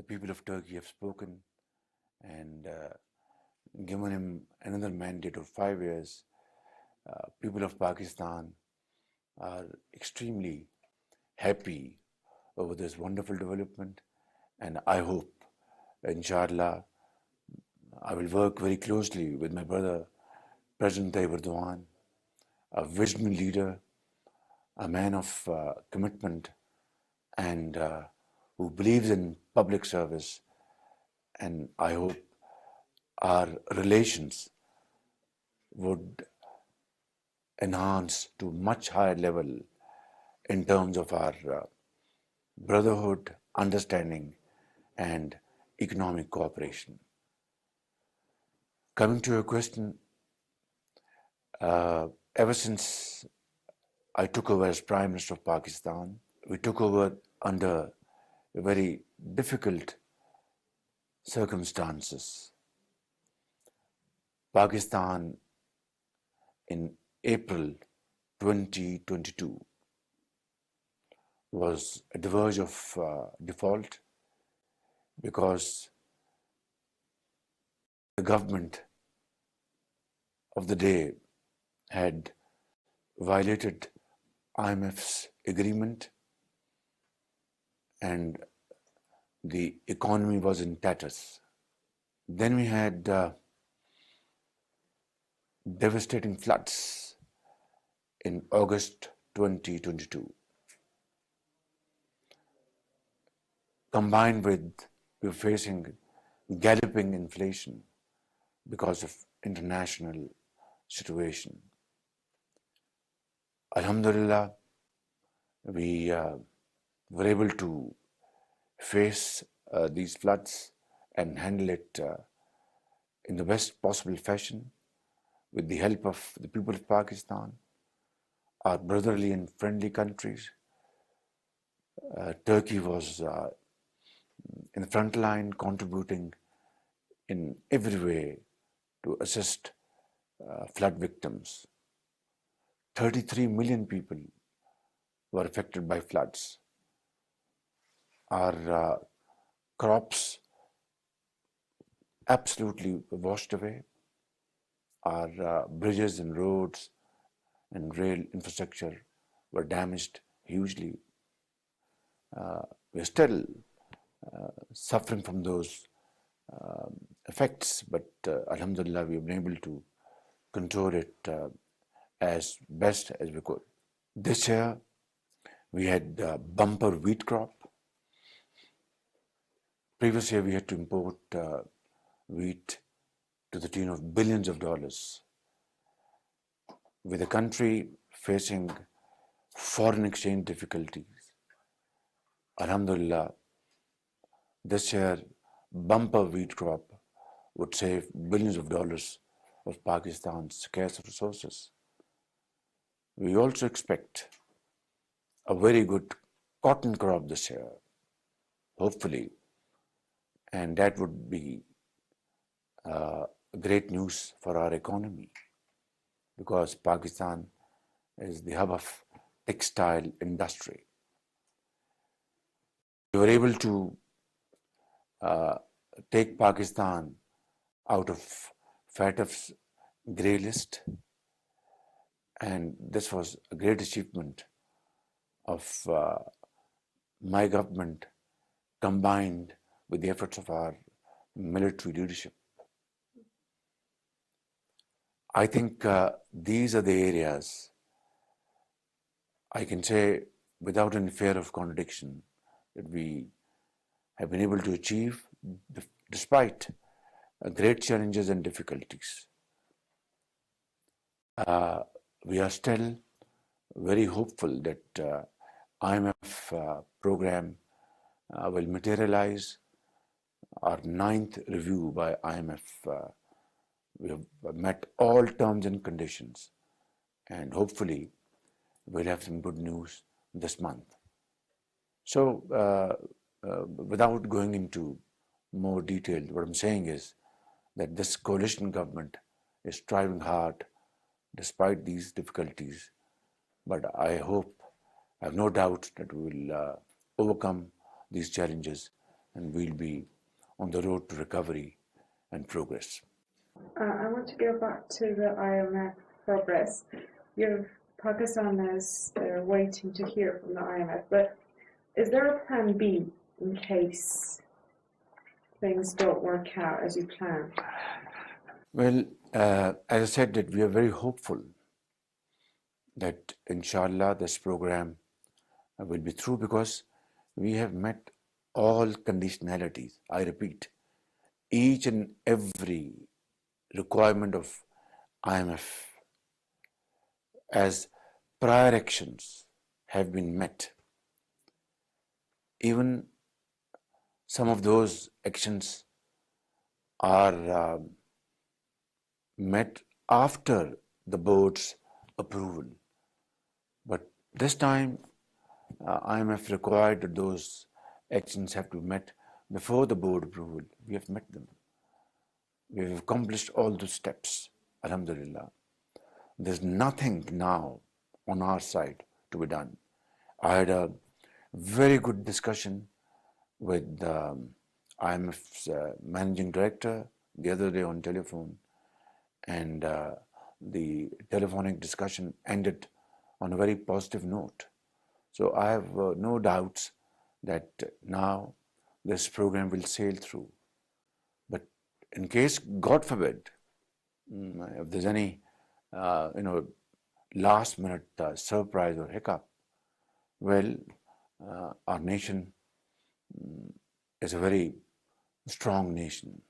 people of Turkey have spoken and given him another mandate of 5 years. People of Pakistan are extremely happy over this wonderful development, and I hope, inshallah, I will work very closely with my brother, President Tayyip Erdogan, a visionary leader, a man of commitment, and who believes in public service. And I hope our relations would enhance to much higher level in terms of our brotherhood, understanding, and economic cooperation. Coming to your question, ever since I took over as Prime Minister of Pakistan, we took over under very difficult circumstances. Pakistan in April 2022 was at the verge of default because the government of the day had violated IMF's agreement and the economy was in tatters. Then we had devastating floods in August 2022. Combined with we were facing galloping inflation because of international situation. Alhamdulillah, we were able to face these floods and handle it in the best possible fashion with the help of the people of Pakistan, our brotherly and friendly countries. Turkey was in the front line, contributing in every way to assist flood victims. 33 million people were affected by floods. Our crops absolutely washed away. Our bridges and roads and rail infrastructure were damaged hugely. We're still suffering from those effects, but Alhamdulillah, we've been able to control it as best as we could. This year, we had bumper wheat crop. Previous year, we had to import wheat to the tune of billions of dollars. With the country facing foreign exchange difficulties, Alhamdulillah, this year, bumper wheat crop would save billions of dollars of Pakistan's scarce resources. We also expect a very good cotton crop this year, hopefully, and that would be great news for our economy because Pakistan is the hub of textile industry. We were able to take Pakistan out of FATF's grey list, and this was a great achievement of my government combined with the efforts of our military leadership. I think these are the areas I can say without any fear of contradiction that we have been able to achieve despite great challenges and difficulties. We are still very hopeful that IMF program will materialize. Our 9th review by IMF, we have met all terms and conditions, and hopefully we'll have some good news this month. So, without going into more detail, what I'm saying is that this coalition government is striving hard despite these difficulties, but I have no doubt that we will overcome these challenges and we'll be on the road to recovery and progress. I want to go back to the IMF progress. Pakistan is waiting to hear from the IMF, but is there a plan B in case things don't work out as you plan? Well, as I said, that we are very hopeful that inshallah this program will be through, because we have met all conditionalities. I repeat, each and every requirement of IMF as prior actions have been met. Even some of those actions are met after the board's approval. But this time, IMF required that those actions have to be met before the board approval. We have met them. We have accomplished all those steps, alhamdulillah. There's nothing now on our side to be done. I had a very good discussion with IMF's managing director the other day on telephone, and the telephonic discussion ended on a very positive note. So I have no doubts that now this program will sail through. But in case, God forbid, if there's any last minute surprise or hiccup, well, our nation is a very strong nation.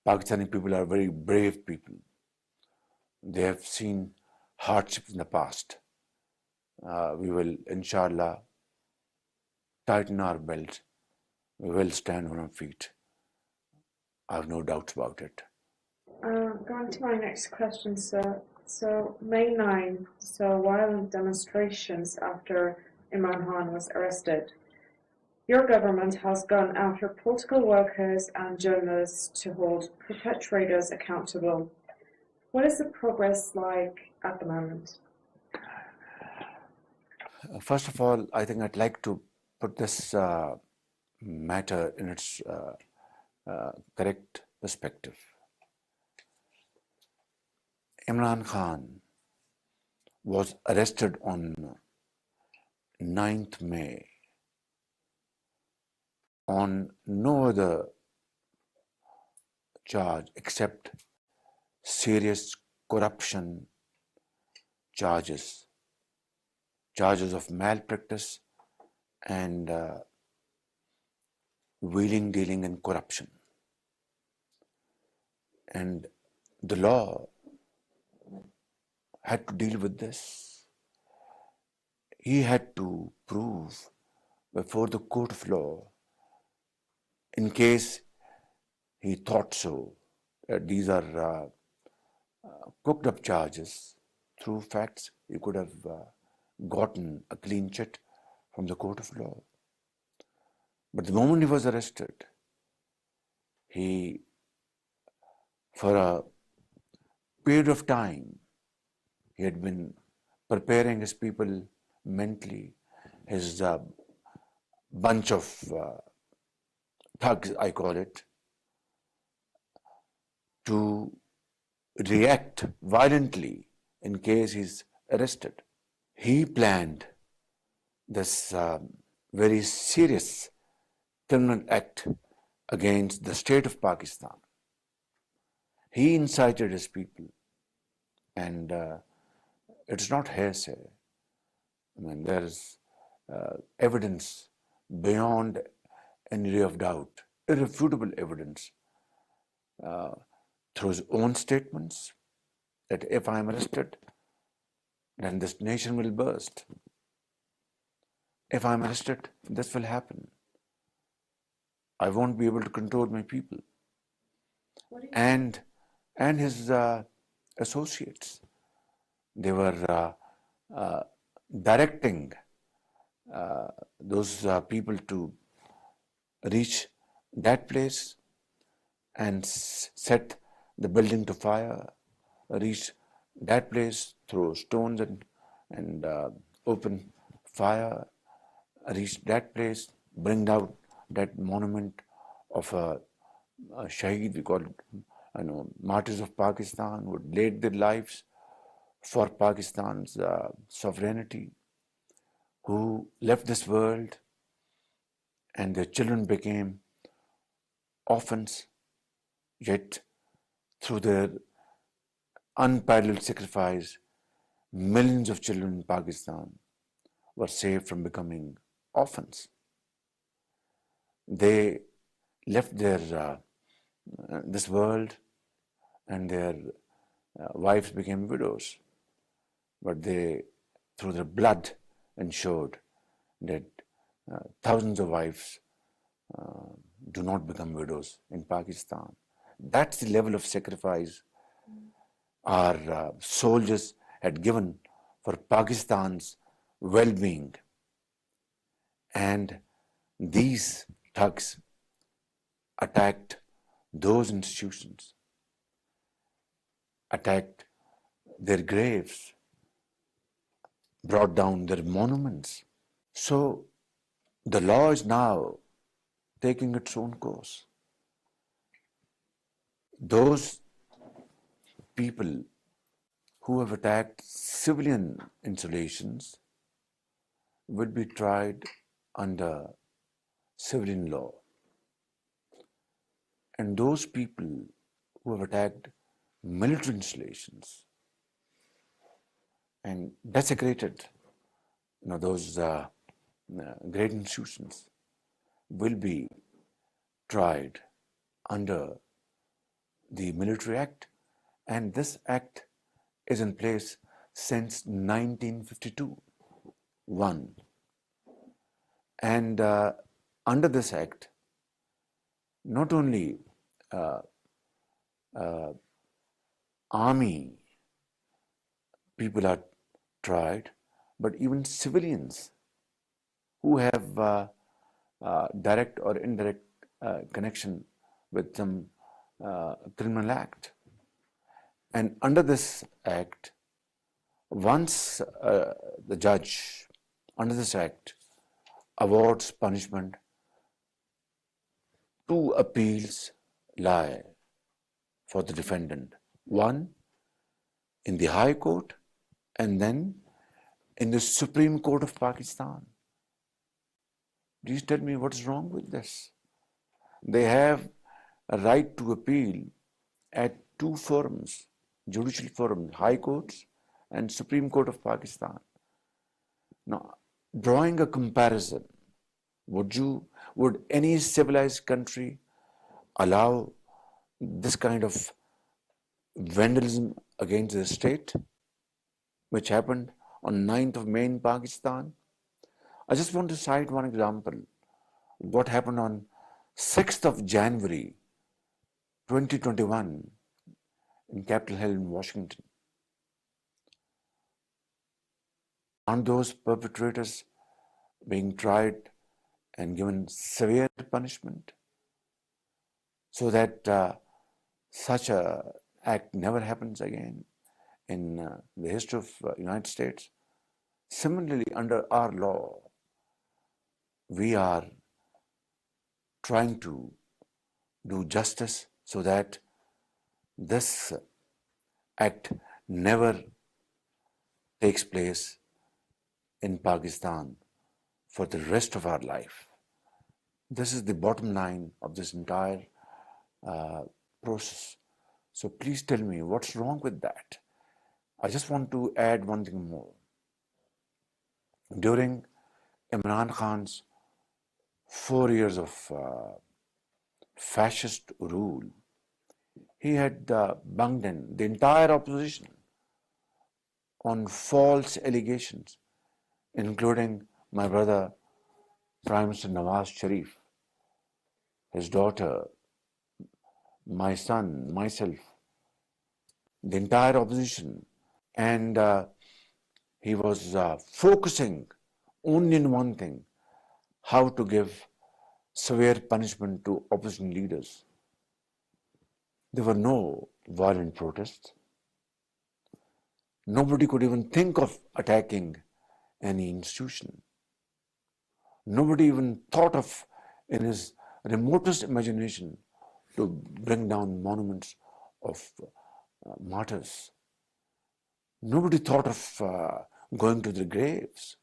Pakistani people are very brave people. They have seen hardships in the past. We will, inshallah, tighten our belts. We will stand on our feet. I have no doubts about it. Going to my next question, sir. So May 9, so violent demonstrations after Imran Khan was arrested. Your government has gone after political workers and journalists to hold perpetrators accountable. What is the progress like at the moment? First of all, I think I'd like to put this matter in its correct perspective. Imran Khan was arrested on 9th May on no other charge except serious corruption charges of malpractice and wheeling, dealing, and corruption. And the law had to deal with this. He had to prove before the court of law, in case he thought so, that these are cooked up charges. Through facts, he could have gotten a clean chit from the court of law. But the moment he was arrested, he, for a period of time, he had been preparing his people mentally, his bunch of thugs, I call it, to react violently in case he's arrested. He planned this very serious criminal act against the state of Pakistan. He incited his people, and it's not hearsay. I mean, there is evidence beyond any ray of doubt, irrefutable evidence through his own statements that if I am arrested, then this nation will burst. If I am arrested, this will happen. I won't be able to control my people. And his associates, they were directing those people to reach that place and set the building to fire, reach that place, throw stones and open fire, reach that place, bring out that monument of a Shaheed, we call it, martyrs of Pakistan, who laid their lives for Pakistan's sovereignty, who left this world and their children became orphans, yet through their unparalleled sacrifice, millions of children in Pakistan were saved from becoming orphans. They left this world and their wives became widows, but they, through their blood, ensured that thousands of wives do not become widows in Pakistan. That's the level of sacrifice our soldiers had given for Pakistan's well-being. And these thugs attacked those institutions, attacked their graves, brought down their monuments. So the law is now taking its own course. Those people who have attacked civilian installations will be tried under civilian law. And those people who have attacked military installations and desecrated those great institutions will be tried under the Military Act, and this act is in place since 1952. And under this act, not only army people are tried, but even civilians who have direct or indirect connection with some criminal act. And under this act, once the judge under this act awards punishment, two appeals lie for the defendant. One in the High Court and then in the Supreme Court of Pakistan. Please tell me what is wrong with this. They have a right to appeal at two forums, judicial forums, High Courts and Supreme Court of Pakistan. Now, drawing a comparison, would any civilized country allow this kind of vandalism against the state, which happened on 9th of May in Pakistan? I just want to cite one example. What happened on 6th of January 2021 in Capitol Hill in Washington. Aren't those perpetrators being tried and given severe punishment so that such a act never happens again in the history of United States? Similarly, under our law, we are trying to do justice so that this act never takes place in Pakistan for the rest of our life. This is the bottom line of this entire process. So please tell me what's wrong with that. I just want to add one thing more. During Imran Khan's 4 years of fascist rule, he had bunged in the entire opposition on false allegations, including my brother, Prime Minister Nawaz Sharif, his daughter, my son, myself, the entire opposition. And he was focusing only on one thing: how to give severe punishment to opposition leaders. There were no violent protests. Nobody could even think of attacking any institution. Nobody even thought of in his remotest imagination to bring down monuments of martyrs. Nobody thought of going to their graves.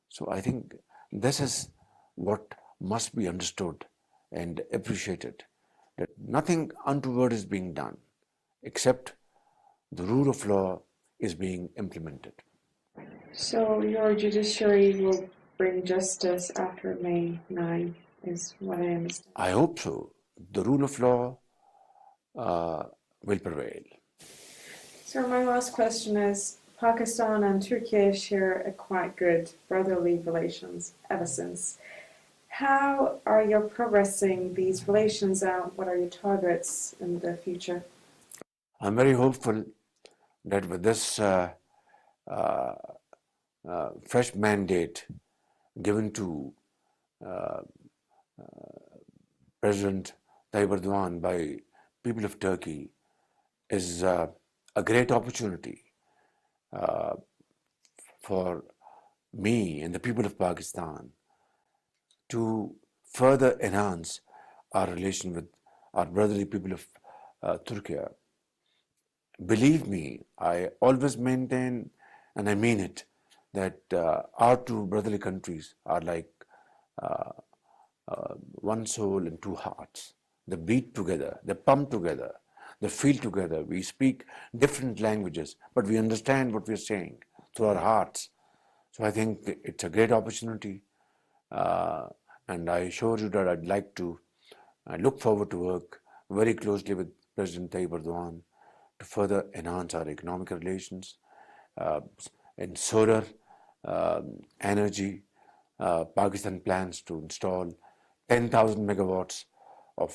So I think this is what must be understood and appreciated, that nothing untoward is being done except the rule of law is being implemented. So your judiciary will bring justice after May 9, is what I understand. I hope so. The rule of law will prevail. So my last question is, Pakistan and Turkey share a quite good brotherly relations ever since. How are you progressing these relations and what are your targets in the future? I'm very hopeful that with this fresh mandate given to President Tayyip Erdogan by people of Turkey is a great opportunity for me and the people of Pakistan to further enhance our relation with our brotherly people of Turkey. Believe me, I always maintain, and I mean it, that our two brotherly countries are like one soul and two hearts. They beat together, they pump together, they feel together. We speak different languages, but we understand what we're saying through our hearts. So I think it's a great opportunity, and I assure you that I'd like to. I look forward to work very closely with President Tayyip Erdogan to further enhance our economic relations uh, in solar energy. Pakistan plans to install 10,000 megawatts of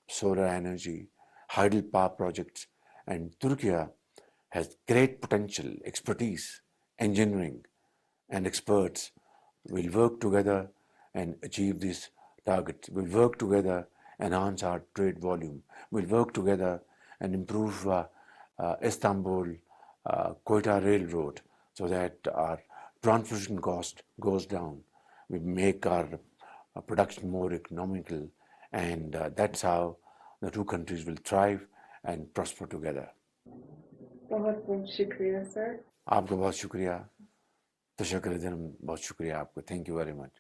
solar energy, hydel power projects, and Turkey has great potential, expertise, engineering, and experts will work together and achieve these targets. We'll work together and enhance our trade volume. We'll work together and improve Istanbul Quetta Railroad so that our transportation cost goes down. We make our production more economical, and that's how the two countries will thrive and prosper together. बहुत बहुत शुक्रिया sir. आपका बहुत शुक्रिया. तशक्कुर जन्म, बहुत शुक्रिया आपको. Thank you very much.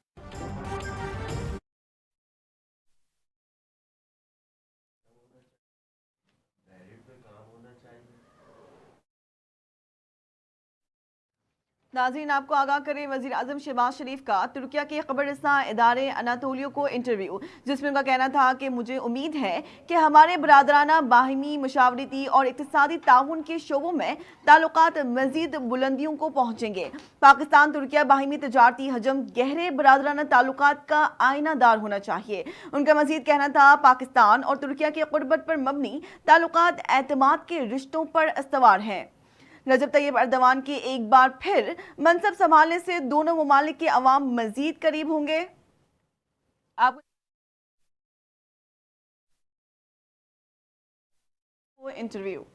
नाज़रीन, आपको आगाह करें, वज़ीर आज़म शहबाज शरीफ का तुर्किया के ख़बरस्तान इदारे अनातोलियो को इंटरव्यू, जिसमें उनका कहना था कि मुझे उम्मीद है कि हमारे बरादराना बाहिमी मशावरती और इक़्तिसादी ताउन के शोबों में ताल्लुकात मज़ीद बुलंदियों को पहुँचेंगे. पाकिस्तान तुर्किया बाहिमी तजारती हजम गहरे बरादराना ताल्लुकात का आईनादार होना चाहिए. उनका मज़ीद कहना था, पाकिस्तान और तुर्किया के क़ुर्बत पर मबनी ताल्लुकात एतमाद के रिश्तों पर इस्तवार हैं. रजब तैयब अर्दवान के एक बार फिर मनसब संभालने से दोनों ममालिक के अवाम मजीद करीब होंगे. आप इंटरव्यू